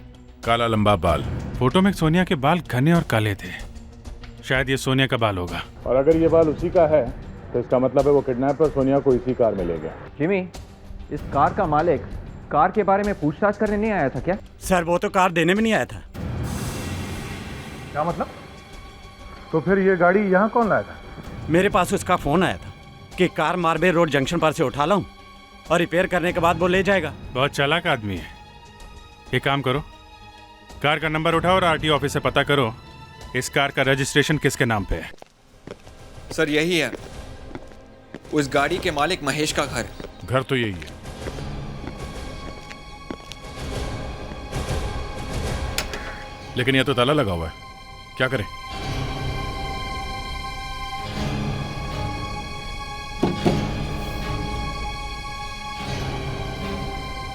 Speaker 10: काला लंबा बाल।
Speaker 8: फोटो में सोनिया के बाल घने और काले थे, शायद ये सोनिया का बाल होगा।
Speaker 10: और अगर ये बाल उसी का है तो इसका मतलब है वो किडनैपर सोनिया को इसी कार में ले गया।
Speaker 12: जिमी, इस कार का मालिक कार के बारे में पूछताछ करने नहीं आया था क्या?
Speaker 2: सर वो तो कार देने में नहीं आया था।
Speaker 11: क्या मतलब? तो फिर ये गाड़ी यहाँ कौन लाया था?
Speaker 2: मेरे पास उसका फोन आया था कि कार मार्बे रोड जंक्शन पर से उठा लाऊं और रिपेयर करने के बाद वो ले जाएगा।
Speaker 8: बहुत चालाक आदमी है। एक काम करो, कार का नंबर उठाओ और आरटीओ ऑफिस से पता करो इस कार का रजिस्ट्रेशन किसके नाम पे है।
Speaker 12: सर यही है, उस गाड़ी के मालिक महेश का घर।
Speaker 10: घर तो यही है। लेकिन यह तो ताला लगा हुआ है, क्या करें?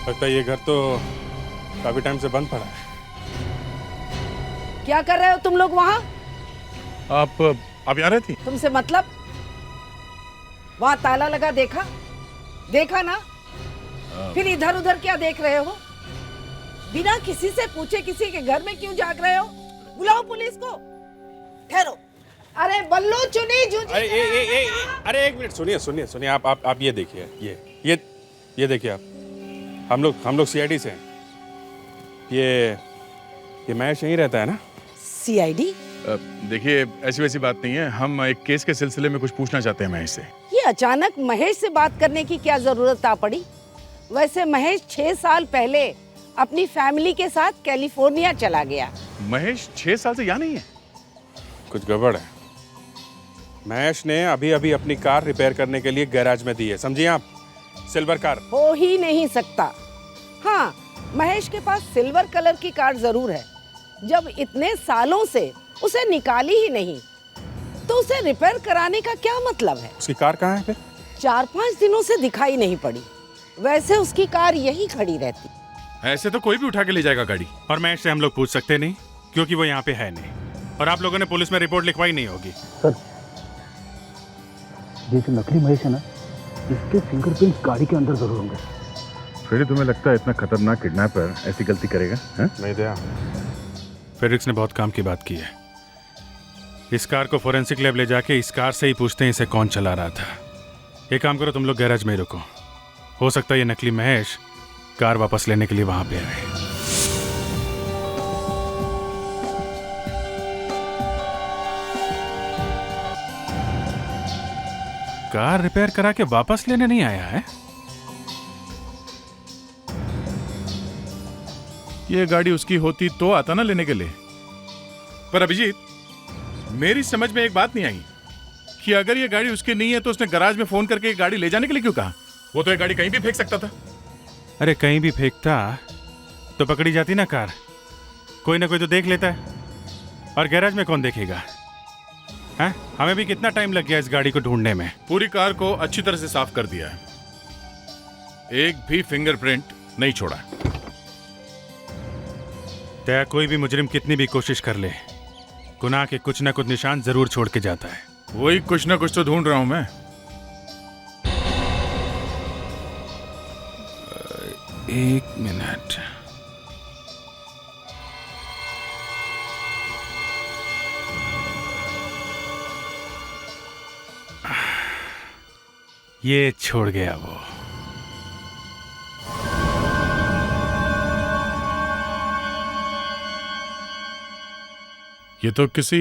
Speaker 8: लगता है ये घर तो काफी टाइम से बंद पड़ा है।
Speaker 9: क्या कर रहे हो तुम लोग वहाँ?
Speaker 10: आप आ रही थी?
Speaker 9: तुमसे मतलब? वहाँ ताला लगा देखा? देखा ना? फिर इधर उधर क्या देख रहे हो? बिना किसी से पूछे किसी के घर में क्यों जाग रहे हो? बुलाओ पुलिस को। ठहरो। अरे बल्लू चुनी जूझी।
Speaker 8: अरे एक मिनट, सुनिए आप ये देखिए, ये देखिए आप, हम लोग सीआईडी से हैं। ये महेश यहीं रहता है ना?
Speaker 9: सीआईडी?
Speaker 10: देखिए ऐसी वैसी बात नहीं है, हम एक केस के सिलसिले में कुछ पूछना चाहते हैं महेश से।
Speaker 9: ये अचानक महेश से बात करने की क्या जरूरत आ पड़ी? वैसे महेश 6 साल पहले अपनी फैमिली के साथ कैलिफोर्निया चला गया।
Speaker 10: महेश 6 साल से यहाँ नहीं है?
Speaker 8: कुछ गड़बड़ है। महेश ने अभी अपनी कार रिपेयर करने के लिए गैराज में दी है, समझिए आप, सिल्वर कार।
Speaker 9: हो ही नहीं सकता। हाँ, महेश के पास सिल्वर कलर की कार जरूर है, जब इतने सालों से उसे निकाली ही नहीं। तो उसे रिपेयर कराने का क्या मतलब है?
Speaker 10: उसकी कार कहाँ है फिर?
Speaker 9: 4-5 दिनों से दिखाई नहीं पड़ी। वैसे उसकी कार यही खड़ी रहती।
Speaker 8: ऐसे तो कोई भी उठा के ले जाएगा गाड़ी। और महेश से हम लोग पूछ सकते नहीं क्योंकि वो यहाँ पे है नहीं, और आप लोगों ने पुलिस में रिपोर्ट लिखवाई नहीं होगी।
Speaker 19: सर, ये जो नकली महेश है ना, इसके फिंगरप्रिंट्स गाड़ी के अंदर जरूर होंगे।
Speaker 10: फिर तुम्हें लगता है इतना खतरनाक किडनैपर ऐसी गलती करेगा? नहीं दया।
Speaker 8: फेडिक्स ने बहुत काम की बात की है। इस कार को फोरेंसिक लैब ले जाके इस कार से ही पूछते हैं इसे कौन चला रहा था। एक काम करो, तुम लोग गैराज में ही रुको। हो सकता है ये नकली महेश कार वापस लेने के लिए वहां पे आए। कार रिपेयर करा के वापस लेने नहीं आया है?
Speaker 10: ये गाड़ी उसकी होती तो आता ना लेने के लिए। पर अभिजीत, मेरी समझ में एक बात नहीं आई कि अगर ये गाड़ी उसकी नहीं है तो उसने गैराज में फोन करके ये गाड़ी ले जाने के लिए क्यों कहा? वो तो ये गाड़ी कहीं भी फेंक सकता था।
Speaker 8: अरे कहीं भी फेंकता तो पकड़ी जाती ना कार। कोई ना कोई तो देख लेता है, और गैराज में कौन देखेगा? हैं? हमें भी कितना टाइम लग गया इस गाड़ी को ढूंढने में।
Speaker 10: पूरी कार को अच्छी तरह से साफ कर दिया है, एक भी फिंगरप्रिंट नहीं छोड़ा।
Speaker 8: तय कोई भी मुजरिम कितनी भी कोशिश कर ले, गुनाह के कुछ ना कुछ निशान जरूर छोड़ के जाता है।
Speaker 10: वही कुछ ना कुछ तो ढूंढ रहा हूं मैं।
Speaker 8: एक मिनट। ये छोड़ गया वो।
Speaker 10: ये तो किसी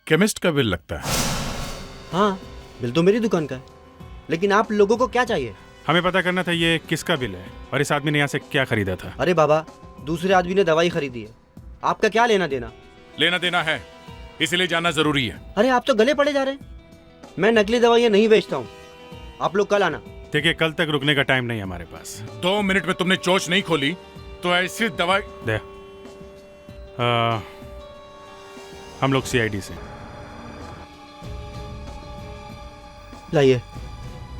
Speaker 10: केमिस्ट का बिल लगता है।
Speaker 6: हाँ, बिल तो मेरी दुकान का है, लेकिन आप लोगों को क्या चाहिए?
Speaker 8: हमें पता करना था ये किसका बिल है और इस आदमी ने यहाँ से क्या खरीदा था।
Speaker 6: अरे बाबा, दूसरे आदमी ने दवाई खरीदी है, आपका क्या लेना देना?
Speaker 10: लेना देना है, इसलिए जानना जरूरी है।
Speaker 6: अरे आप तो गले पड़े जा रहे हैं। मैं नकली दवाइयाँ नहीं बेचता हूँ, आप लोग कल आना।
Speaker 8: देखिए, कल तक रुकने का टाइम नहीं हमारे पास।
Speaker 10: 2 मिनट में तुमने चोच नहीं खोली तो ऐसी दवाई
Speaker 8: दे। हम लोग CID से।
Speaker 6: लाइए,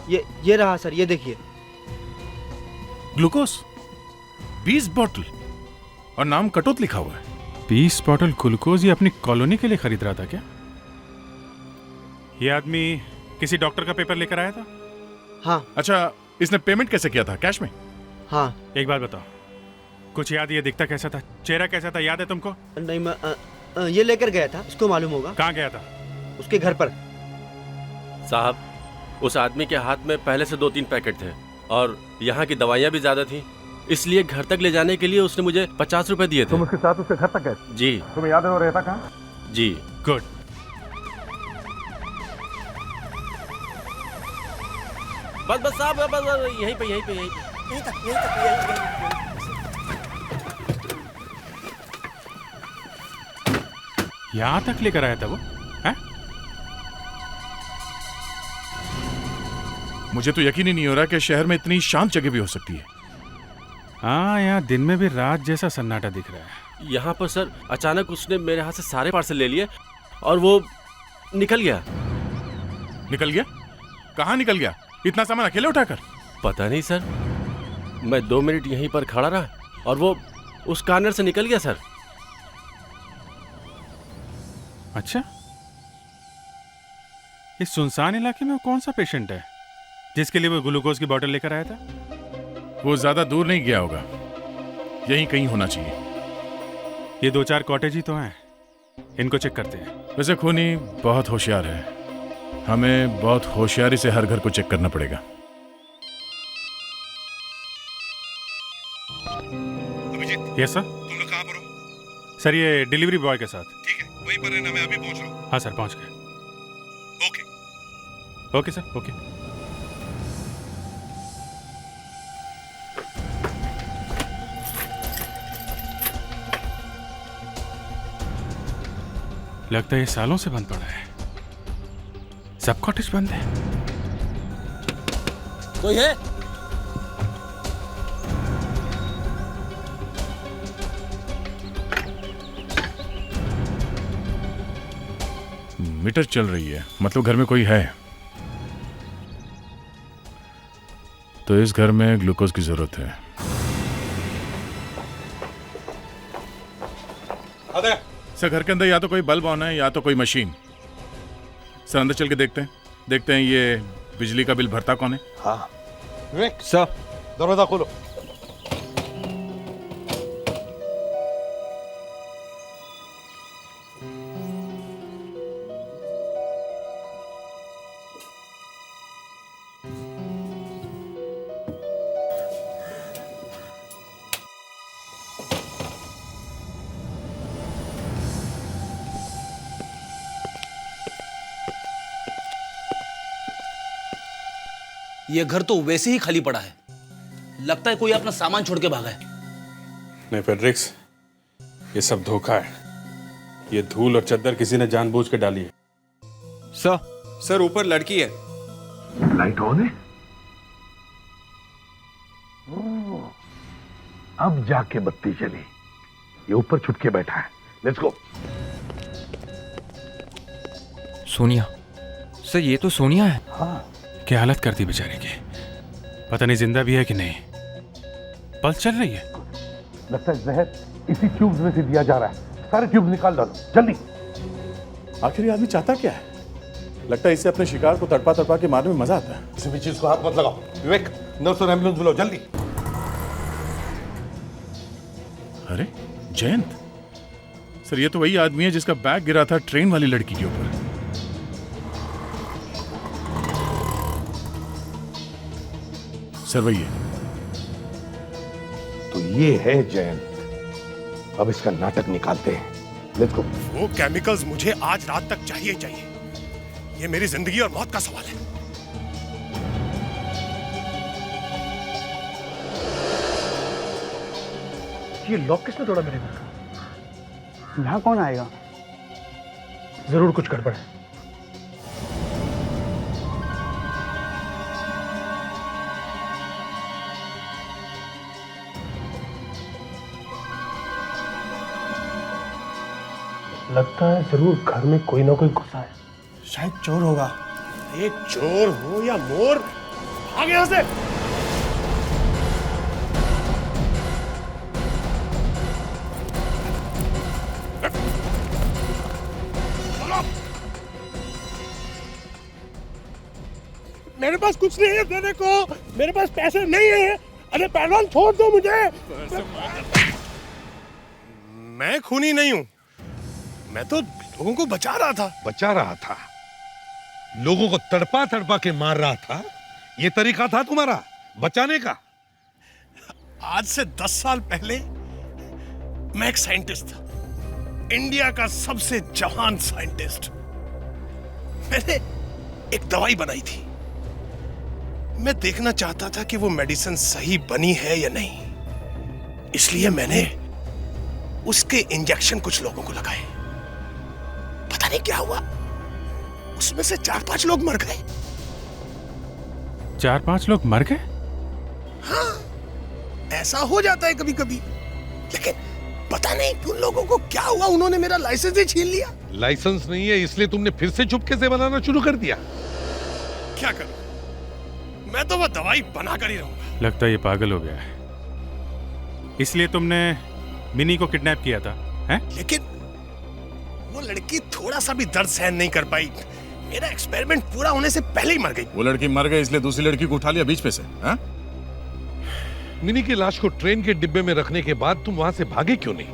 Speaker 6: ये रहा सर, ये देखिए।
Speaker 10: ग्लूकोज 20 बॉटल और नाम कटोत लिखा हुआ है।
Speaker 8: 20 बॉटल ग्लूकोज ये अपनी कॉलोनी के लिए खरीद रहा था क्या? ये आदमी किसी डॉक्टर का पेपर लेकर आया था?
Speaker 6: हाँ।
Speaker 10: अच्छा, इसने पेमेंट कैसे किया था? कैश में?
Speaker 6: हाँ।
Speaker 8: एक बात बताओ, कुछ याद? ये दिखता कैसा था, चेहरा कैसा था, याद है तुमको?
Speaker 6: नहीं, मैं ये लेकर गया था, इसको मालूम होगा।
Speaker 8: कहाँ गया था?
Speaker 6: उसके घर पर।
Speaker 7: साहब, उस आदमी के हाथ में पहले से 2-3 पैकेट थे और यहाँ की दवाइयाँ भी ज्यादा थी, इसलिए घर तक ले जाने के लिए उसने मुझे 50 रुपए दिए थे।
Speaker 10: तुम उसके साथ उसके घर तक गए?
Speaker 7: जी।
Speaker 10: तुम्हें याद है वो रहता कहाँ?
Speaker 7: जी।
Speaker 8: गुड।
Speaker 7: बस साहब, बस यहीं पे।
Speaker 5: यहीं तक।
Speaker 8: यहाँ तक लेकर आया था वो? हैं?
Speaker 10: मुझे तो यकीन ही नहीं हो रहा कि शहर में इतनी शांत जगह भी हो सकती है।
Speaker 8: हाँ, यहाँ दिन में भी रात जैसा सन्नाटा दिख रहा है।
Speaker 7: यहाँ पर सर अचानक उसने मेरे हाथ से सारे पार्सल ले लिए और वो निकल गया।
Speaker 10: निकल गया? कहाँ निकल गया? इतना सामान अकेले उठाकर?
Speaker 7: पता नहीं सर, मैं 2 मिनट यहीं पर खड़ा रहा और वो उस कॉर्नर से निकल गया सर।
Speaker 8: अच्छा, इस सुनसान इलाके में कौन सा पेशेंट है जिसके लिए वो ग्लूकोज की बोतल लेकर आया था?
Speaker 10: वो ज्यादा दूर नहीं गया होगा, यहीं कहीं होना चाहिए।
Speaker 8: ये 2-4 कॉटेज ही तो हैं, इनको चेक करते हैं।
Speaker 10: वैसे खूनी बहुत होशियार है, हमें बहुत होशियारी से हर घर को चेक करना पड़ेगा।
Speaker 8: Yes sir. तुम लोग कहाँ पर हो? सर, ये डिलीवरी बॉय के साथ।
Speaker 11: ठीक है, वहीं पर रहना, मैं अभी पहुंच रहा हूँ।
Speaker 8: हाँ सर, पहुंच गए। Okay sir, okay. लगता है ये सालों से बंद पड़ा है, सब कॉटेज बंद है।
Speaker 1: कोई है?
Speaker 8: मीटर चल रही है, मतलब घर में कोई है। तो इस घर में ग्लूकोज की जरूरत है। सर घर के अंदर या तो कोई बल्ब ऑन है या तो कोई मशीन। सर अंदर चल के देखते हैं ये बिजली का बिल भरता कौन है।
Speaker 11: हाँ विवेक सर, दरवाजा खोलो।
Speaker 19: ये घर तो वैसे ही खाली पड़ा है, लगता है कोई अपना सामान छोड़ के भागा है।
Speaker 10: नहीं फेड्रिक्स, ये सब धोखा है। ये धूल और चद्दर किसी ने जानबूझ के डाली है।
Speaker 12: सर ऊपर लड़की है।
Speaker 11: लाइट ऑन है। अब जाके बत्ती चली। ये ऊपर छुप के बैठा है। Let's go.
Speaker 12: सोनिया, सर ये तो सोनिया है।
Speaker 11: हाँ।
Speaker 8: क्या हालत करती बेचारे की, पता नहीं जिंदा भी है कि नहीं। पल्स चल रही है।
Speaker 11: लगता है जहर इसी ट्यूब्स में से दिया जा रहा है। सारे ट्यूब्स निकाल डालो जल्दी।
Speaker 3: आखिर ये आदमी चाहता क्या है? लगता है इसे अपने शिकार को तड़पा के मारने में मजा आता है।
Speaker 11: किसी भी चीज को हाथ मत लगाओ। विवेक, नर्स और एम्बुलेंस बुलाओ जल्दी।
Speaker 8: अरे जयंत, सर ये तो वही आदमी है जिसका बैग गिरा था ट्रेन वाली लड़की के ऊपर। सर वही है।
Speaker 11: तो ये है जयंत। अब इसका नाटक निकालते हैं। Let's go.
Speaker 3: वो केमिकल्स मुझे आज रात तक चाहिए। ये मेरी जिंदगी और मौत का सवाल है।
Speaker 2: ये लॉक किसने तोड़ा मेरे घर का?
Speaker 5: यहाँ कौन आएगा?
Speaker 2: जरूर कुछ गड़बड़ है। लगता है जरूर घर में कोई ना कोई घुसा है।
Speaker 3: शायद चोर होगा। एक चोर हो या मोर, भाग यहां से। मेरे पास कुछ नहीं है देने को। मेरे पास पैसे नहीं है। अरे पहलवान छोड़ दो मुझे। मैं खूनी नहीं हूं। मैं तो लोगों को बचा रहा था।
Speaker 11: लोगों को तड़पा के मार रहा था। ये तरीका था तुम्हारा बचाने का?
Speaker 3: आज से 10 साल पहले मैं एक साइंटिस्ट था, इंडिया का सबसे जवान साइंटिस्ट। मैंने एक दवाई बनाई थी। मैं देखना चाहता था कि वो मेडिसिन सही बनी है या नहीं। इसलिए मैंने उसके इंजेक्शन कुछ लोगों को लगाए। पता नहीं क्या हुआ, उसमें से 4-5 लोग मर गए।
Speaker 8: 4-5 लोग मर गए?
Speaker 3: हाँ, ऐसा हो जाता है कभी कभी। लेकिन पता नहीं उन लोगों को क्या हुआ, उन्होंने मेरा लाइसेंस ही छीन लिया।
Speaker 11: लाइसेंस नहीं है इसलिए तुमने फिर से चुपके से बनाना शुरू कर दिया?
Speaker 3: क्या करूं, मैं तो वो दवाई बनाकर ही रहूंगा।
Speaker 8: लगता है ये पागल हो गया है, इसलिए तुमने मिनी को किडनैप किया था, हैं?
Speaker 3: लेकिन वो लड़की थोड़ा सा भी दर्द सहन नहीं कर पाई। मेरा एक्सपेरिमेंट पूरा होने से पहले ही मर गई।
Speaker 8: वो लड़की मर गई इसलिए दूसरी लड़की को उठा लिया बीच में से, हैं?
Speaker 11: मिनी की लाश को ट्रेन के डिब्बे में रखने के बाद तुम वहां से भागे क्यों नहीं?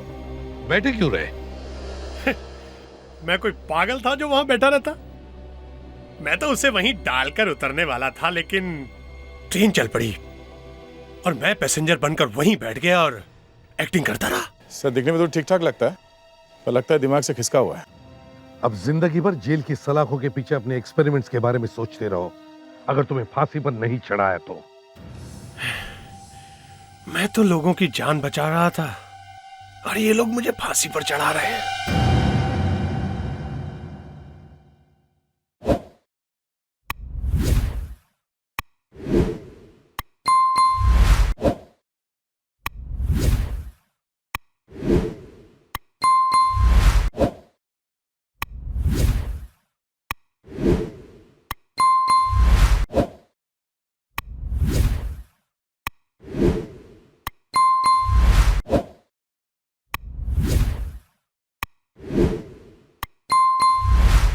Speaker 11: बैठे क्यों रहे?
Speaker 3: मैं कोई पागल था जो वहां बैठा रहता? मैं तो उसे वहीं डालकर उतरने वाला था, लेकिन ट्रेन चल पड़ी और मैं पैसेंजर बनकर वहीं बैठ गया और एक्टिंग करता रहा।
Speaker 8: सर दिखने में तो ठीक ठाक लगता है, पर लगता है दिमाग से खिसका हुआ है।
Speaker 11: अब जिंदगी भर जेल की सलाखों के पीछे अपने एक्सपेरिमेंट्स के बारे में सोचते रहो, अगर तुम्हें फांसी पर नहीं चढ़ाया तो।
Speaker 3: मैं तो लोगों की जान बचा रहा था और ये लोग मुझे फांसी पर चढ़ा रहे हैं।